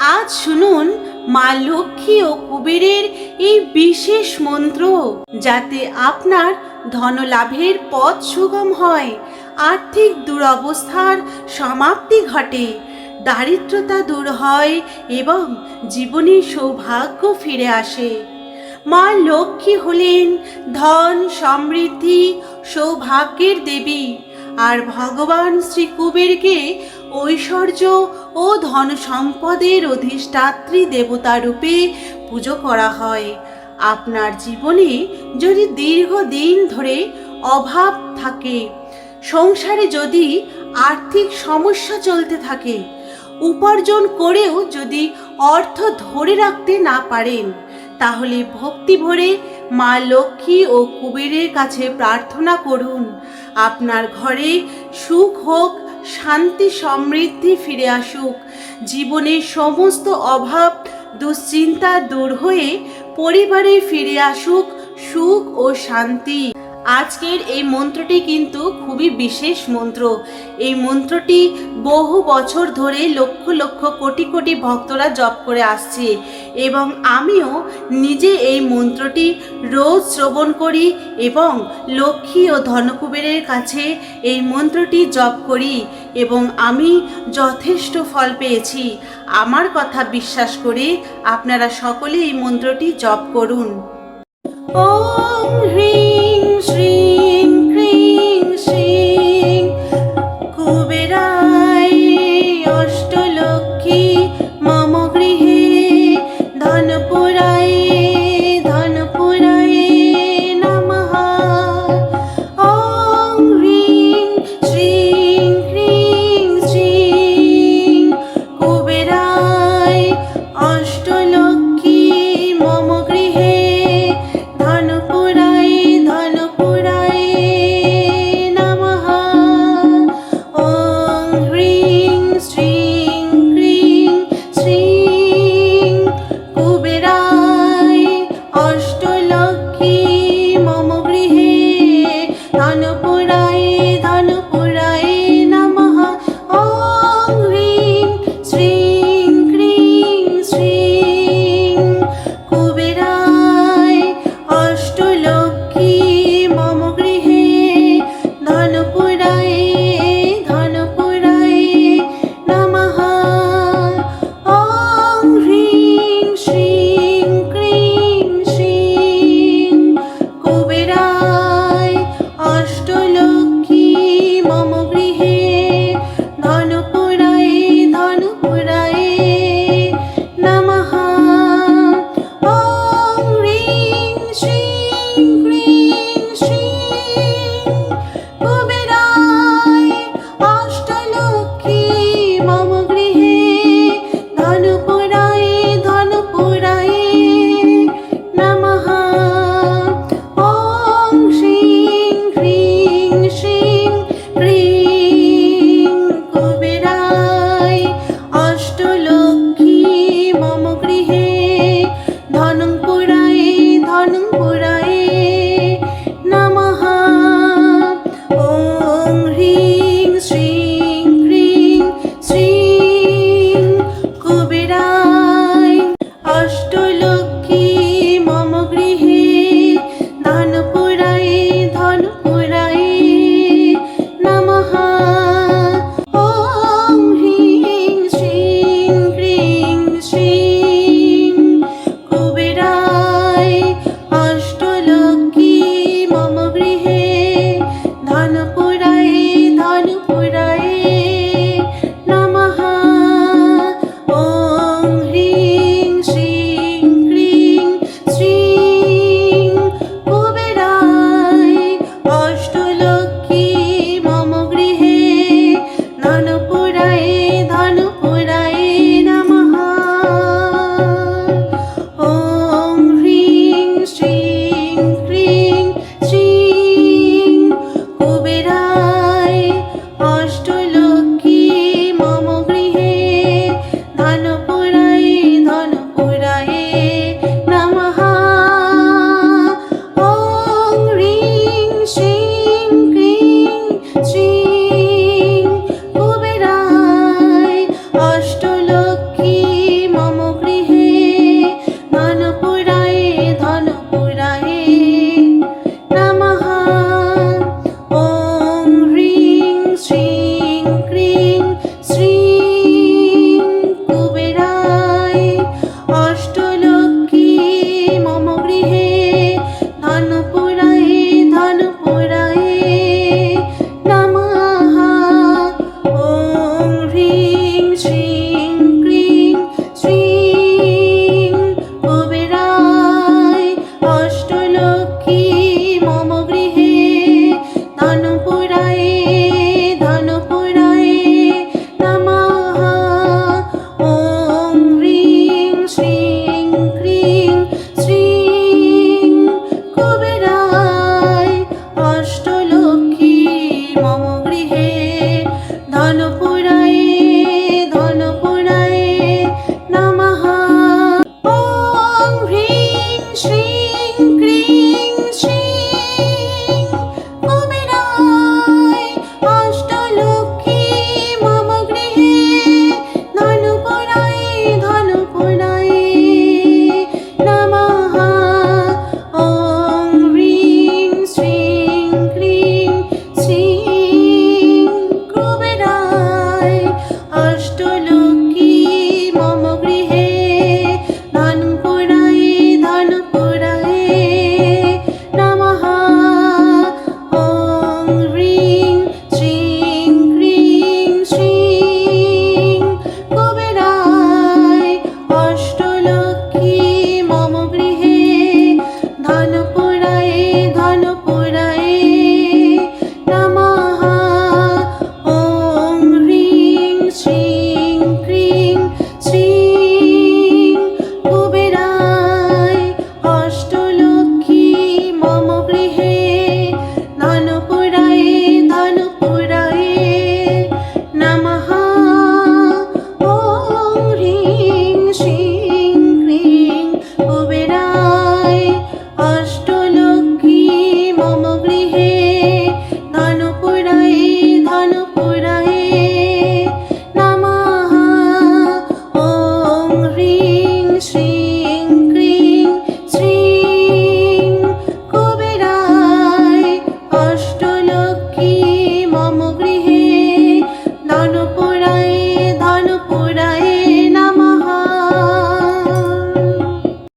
আজ শুনুন মা লক্ষ্মী ও কুবেরের এই বিশেষ মন্ত্র, যাতে আপনার ধনলাভের পথ সুগম হয়, আর্থিক দুরবস্থার সমাপ্তি ঘটে, দারিদ্রতা দূর হয় এবং জীবনে সৌভাগ্য ফিরে আসে। মা লক্ষ্মী হলেন ধন, সমৃদ্ধি, সৌভাগ্যের দেবী, আর ভগবান শ্রী কুবেরকে ঐশ্বর্য ও ধন সম্পদের অধিষ্ঠাত্রী দেবতা রূপে পুজো করা হয়। আপনার জীবনে যদি দীর্ঘদিন ধরে অভাব থাকে, সংসারে যদি আর্থিক সমস্যা চলতে থাকে, উপার্জন করেও যদি অর্থ ধরে রাখতে না পারেন, তাহলে ভক্তি ভরে মা লক্ষ্মী ও কুবেরের কাছে প্রার্থনা করুন। আপনার ঘরে সুখ হোক, শান্তি সমৃদ্ধি ফিরে আসুক, জীবনের সমস্ত অভাব দুশ্চিন্তা দূর হয়ে পরিবারে ফিরে আসুক সুখ ও শান্তি। আজকের এই মন্ত্রটি কিন্তু খুবই বিশেষ মন্ত্র। এই মন্ত্রটি বহু বছর ধরে লক্ষ লক্ষ কোটি কোটি ভক্তরা জপ করে আসছে, এবং আমিও নিজে এই মন্ত্রটি রোজ শ্রবণ করি এবং লক্ষ্মী ও ধনকুবেরের কাছে এই মন্ত্রটি জপ করি, এবং আমি যথেষ্ট ফল পেয়েছি। আমার কথা বিশ্বাস করে আপনারা সকলে এই মন্ত্রটি জপ করুন। ওম হ্রিং শ্রীং ক্রিং শ্রীং কুবেরায় অষ্টলক্ষ্মী মম গৃহে ধনপুরায় ধনপুরায় নমঃ। ওম হ্রিং শ্রীং ক্রিং শ্রীং কুবেরায় অষ্টলক্ষ্মী মম গৃহে ধনপুরায় ধনপুরায় নমঃ। ওম হ্রিং শ্রীং ক্রিং শ্রীং কুবেরায় অষ্টলক্ষ্মী মম গৃহে ধনপুরায় ধনপুরায় নমঃ। ওম হ্রিং শ্রীং ক্রিং শ্রীং কুবেরায় অষ্টলক্ষ্মী মম গৃহে ধনপুরায় ধনপুরায় নমঃ। ওম হ্রিং শ্রীং ক্রিং শ্রীং কুবেরায় অষ্টলক্ষ্মী মম গৃহে ধনপুরায় ধনপুরায় নমঃ। ওম হ্রিং শ্রীং ক্রিং শ্রীং কুবেরায় অষ্টলক্ষ্মী মম গৃহে